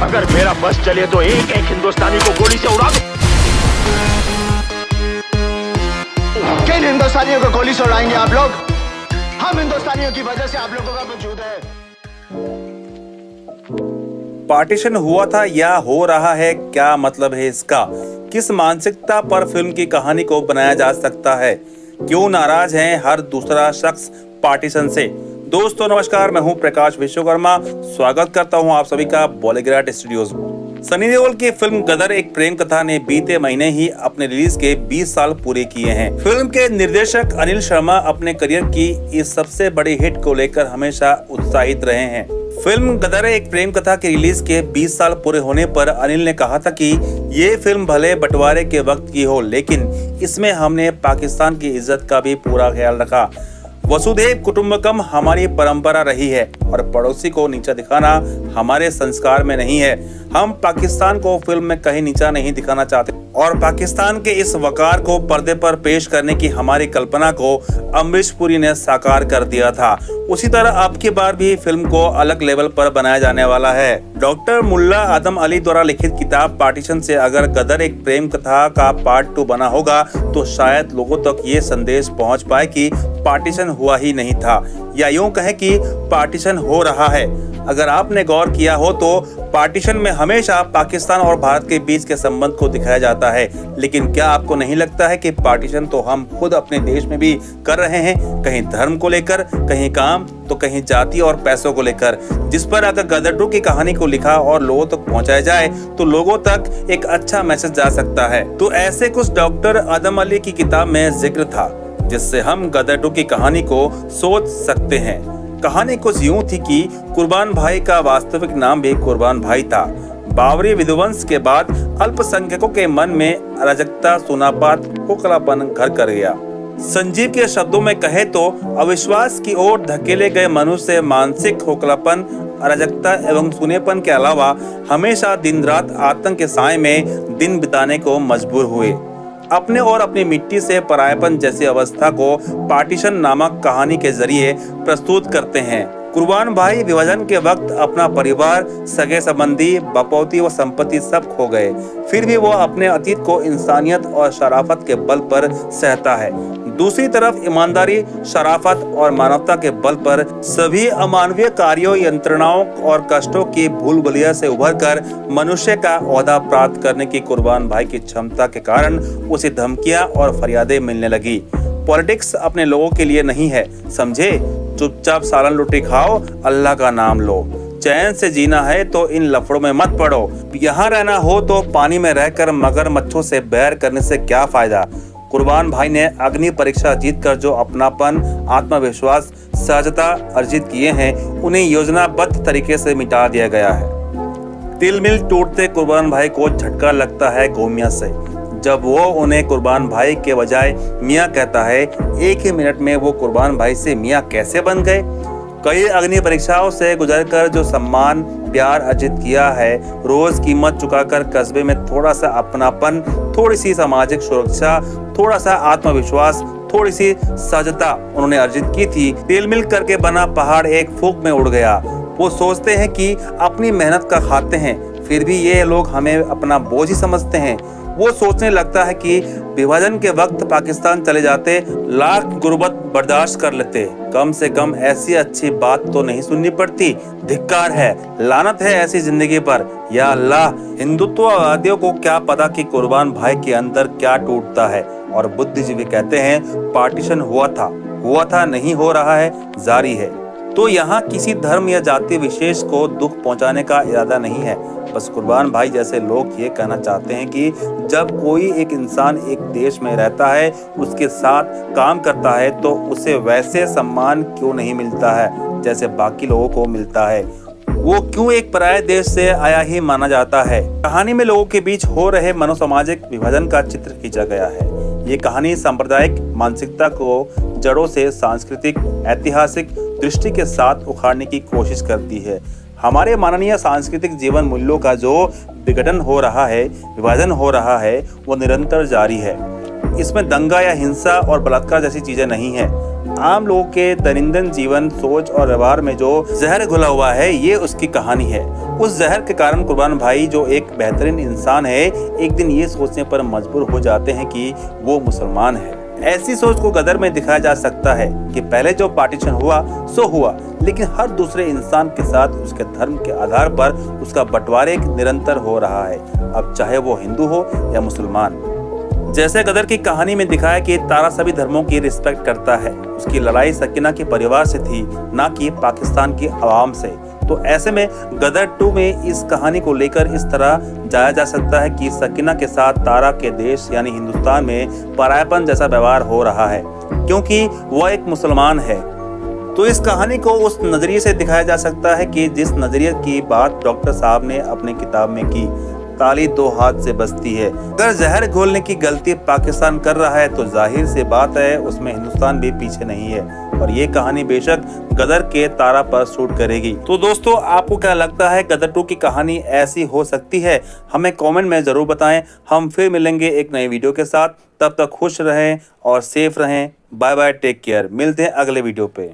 अगर मेरा बस चले तो एक एक हिंदुस्तानी को गोली से उड़ा दो। किन हिंदुस्तानियों को गोली से उड़ाएंगे आप लोग? हम हिंदुस्तानियों की वजह से आप लोगों का वजूद है। पार्टीशन हुआ था या हो रहा है, क्या मतलब है इसका? किस मानसिकता पर फिल्म की कहानी को बनाया जा सकता है? क्यों नाराज है हर दूसरा शख्स पार्टीशन से? दोस्तों नमस्कार, मैं हूं प्रकाश विश्वकर्मा। स्वागत करता हूं आप सभी का बॉलीग्राड स्टूडियोज में। सनी देओल की फिल्म गदर एक प्रेम कथा ने बीते महीने ही अपने रिलीज के 20 साल पूरे किए हैं। फिल्म के निर्देशक अनिल शर्मा अपने करियर की इस सबसे बड़ी हिट को लेकर हमेशा उत्साहित रहे हैं। फिल्म गदर एक प्रेम कथा के रिलीज के 20 साल पूरे होने पर अनिल ने कहा था कि ये फिल्म भले बंटवारे के वक्त की हो, लेकिन इसमें हमने पाकिस्तान की इज्जत का भी पूरा ख्याल रखा। वसुधैव कुटुंबकम हमारी परंपरा रही है और पड़ोसी को नीचा दिखाना हमारे संस्कार में नहीं है। हम पाकिस्तान को फिल्म में कहीं नीचा नहीं दिखाना चाहते और पाकिस्तान के इस वकार को पर्दे पर पेश करने की हमारी कल्पना को अमरीश पुरी ने साकार कर दिया था। उसी तरह अब की बार भी फिल्म को अलग लेवल पर बनाया जाने वाला है। डॉक्टर मुल्ला आदम अली द्वारा लिखित किताब पार्टीशन से अगर गदर एक प्रेम कथा का पार्ट 2 बना होगा तो शायद लोगों तक ये संदेश पहुंच पाए कि पार्टीशन हुआ ही नहीं था, या यूं कहें कि पार्टीशन हो रहा है। अगर आपने गौर किया हो तो पार्टीशन में हमेशा पाकिस्तान और भारत के बीच के संबंध को दिखाया जाता है, लेकिन क्या आपको नहीं लगता है कि पार्टीशन तो हम खुद अपने देश में भी कर रहे हैं? कहीं धर्म को लेकर, कहीं काम, तो कहीं जाति और पैसों को लेकर, जिस पर अगर गदर 2 की कहानी को लिखा और लोगों तक पहुंचाया जाए तो लोगों तक एक अच्छा मैसेज जा सकता है। तो ऐसे कुछ डॉक्टर आदम अली की किताब में जिक्र था जिससे हम गदर 2 की कहानी को सोच सकते हैं। कहानी कुछ यूं थी कि कुर्बान भाई का वास्तविक नाम भी कुर्बान भाई था। बाबरी विध्वंस के बाद अल्पसंख्यकों के मन में अराजकता, सूनापात, खोखलापन घर कर गया। संजीव के शब्दों में कहे तो अविश्वास की ओर धकेले गए मनुष्य मानसिक खोखलापन, अराजकता एवं सूनेपन के अलावा हमेशा दिन रात आतंक के साए में दिन बिताने को मजबूर हुए। अपने और अपनी मिट्टी से परायापन जैसी अवस्था को पार्टीशन नामक कहानी के जरिए प्रस्तुत करते हैं। कुर्बान भाई विभाजन के वक्त अपना परिवार, सगे संबंधी, बपौती व संपत्ति सब खो गए, फिर भी वो अपने अतीत को इंसानियत और शराफत के बल पर सहता है। दूसरी तरफ ईमानदारी, शराफत और मानवता के बल पर सभी अमानवीय कार्यों, यंत्रणाओं और कष्टों की भूलभुलैया से उभरकर मनुष्य का ओहदा प्राप्त करने की कुर्बान भाई की क्षमता के कारण उसे धमकियां और फरियादें मिलने लगी। पॉलिटिक्स अपने लोगों के लिए नहीं है, समझे? चुपचाप सालन रोटी खाओ, अल्लाह का नाम लो। चैन से जीना है तो इन लफड़ों में मत पड़ो। यहाँ रहना हो तो पानी में रहकर मगरमच्छों से बैर करने से क्या फायदा? कुर्बान भाई ने अग्नि परीक्षा जीतकर जो अपनापन, आत्मविश्वास, सहजता अर्जित किए हैं, उन्हें योजनाबद्ध तरीके से मिटा दिया गया है। तिल मिल टूटते कुर्बान भाई को झटका लगता है गोमिया से। जब वो उन्हें कुर्बान भाई के बजाय मियाँ कहता है, एक ही मिनट में वो कुर्बान भाई से मियाँ कैसे बन गए? कई अग्नि परीक्षाओं से गुजरकर जो सम्मान, प्यार अर्जित किया है, रोज कीमत चुकाकर कस्बे में थोड़ा सा अपनापन, थोड़ी सी सामाजिक सुरक्षा, थोड़ा सा आत्मविश्वास, थोड़ी सी सहजता उन्होंने अर्जित की थी, तेल मिल करके बना पहाड़ एक फूंक में उड़ गया। वो सोचते हैं कि अपनी मेहनत का खाते हैं, फिर भी ये लोग हमें अपना बोझ ही समझते हैं। वो सोचने लगता है कि विभाजन के वक्त पाकिस्तान चले जाते, लाख गुर्बत बर्दाश्त कर लेते, कम से कम ऐसी अच्छी बात तो नहीं सुननी पड़ती। धिक्कार है, लानत है ऐसी जिंदगी पर। या अल्लाह, हिंदुत्ववादियों को क्या पता कि कुर्बान भाई के अंदर क्या टूटता है। और बुद्धिजीवी कहते हैं पार्टीशन हुआ था, नहीं हो रहा है, जारी है। तो यहाँ किसी धर्म या जाति विशेष को दुख पहुंचाने का इरादा नहीं है। बस कुर्बान भाई जैसे लोग ये कहना चाहते हैं कि जब कोई एक इंसान एक देश में रहता है, उसके साथ काम करता है, तो उसे वैसे सम्मान क्यों नहीं मिलता है जैसे बाकी लोगों को मिलता है? वो क्यों एक पराये देश से आया ही माना जाता है? कहानी में लोगों के बीच हो रहे मनोसामाजिक विभाजन का चित्र खींचा गया है। ये कहानी सांप्रदायिक मानसिकता को जड़ों से सांस्कृतिक, ऐतिहासिक दृष्टि के साथ उखाड़ने की कोशिश करती है। हमारे माननीय सांस्कृतिक जीवन मूल्यों का जो विघटन हो रहा है, विभाजन हो रहा है, वो निरंतर जारी है। इसमें दंगा या हिंसा और बलात्कार जैसी चीजें नहीं है। आम लोगों के दैनंदिन जीवन, सोच और व्यवहार में जो जहर घुला हुआ है, ये उसकी कहानी है। उस जहर के कारण कुर्बान भाई, जो एक बेहतरीन इंसान है, एक दिन ये सोचने पर मजबूर हो जाते हैं कि वो मुसलमान है। ऐसी सोच को गदर में दिखाया जा सकता है कि पहले जो पार्टीशन हुआ सो हुआ, लेकिन हर दूसरे इंसान के साथ उसके धर्म के आधार पर उसका बंटवारे निरंतर हो रहा है, अब चाहे वो हिंदू हो या मुसलमान। जैसे गदर की कहानी में दिखाया कि तारा सभी धर्मों की रिस्पेक्ट करता है। उसकी लड़ाई सकीना के परिवार से थी, ना कि पाकिस्तान की आवाम से। तो ऐसे में गदर 2 में इस कहानी को लेकर इस तरह जाया जा सकता है कि सकीना के साथ तारा के देश यानी हिंदुस्तान में परायापन जैसा व्यवहार हो रहा है, क्योंकि वह एक मुसलमान है। तो इस कहानी को उस नजरिए से दिखाया जा सकता है कि जिस नजरिए की बात डॉक्टर साहब ने अपनी किताब में की, ताली 2 हाथ से बजती है। अगर जहर घोलने की गलती पाकिस्तान कर रहा है तो जाहिर सी बात है उसमें हिंदुस्तान भी पीछे नहीं है, और ये कहानी बेशक गदर के तारा पर शूट करेगी। तो दोस्तों, आपको क्या लगता है गदर 2 की कहानी ऐसी हो सकती है? हमें कमेंट में जरूर बताएं। हम फिर मिलेंगे एक नई वीडियो के साथ। तब तक खुश रहें और सेफ रहें। Bye bye, take care. मिलते हैं अगले वीडियो पे।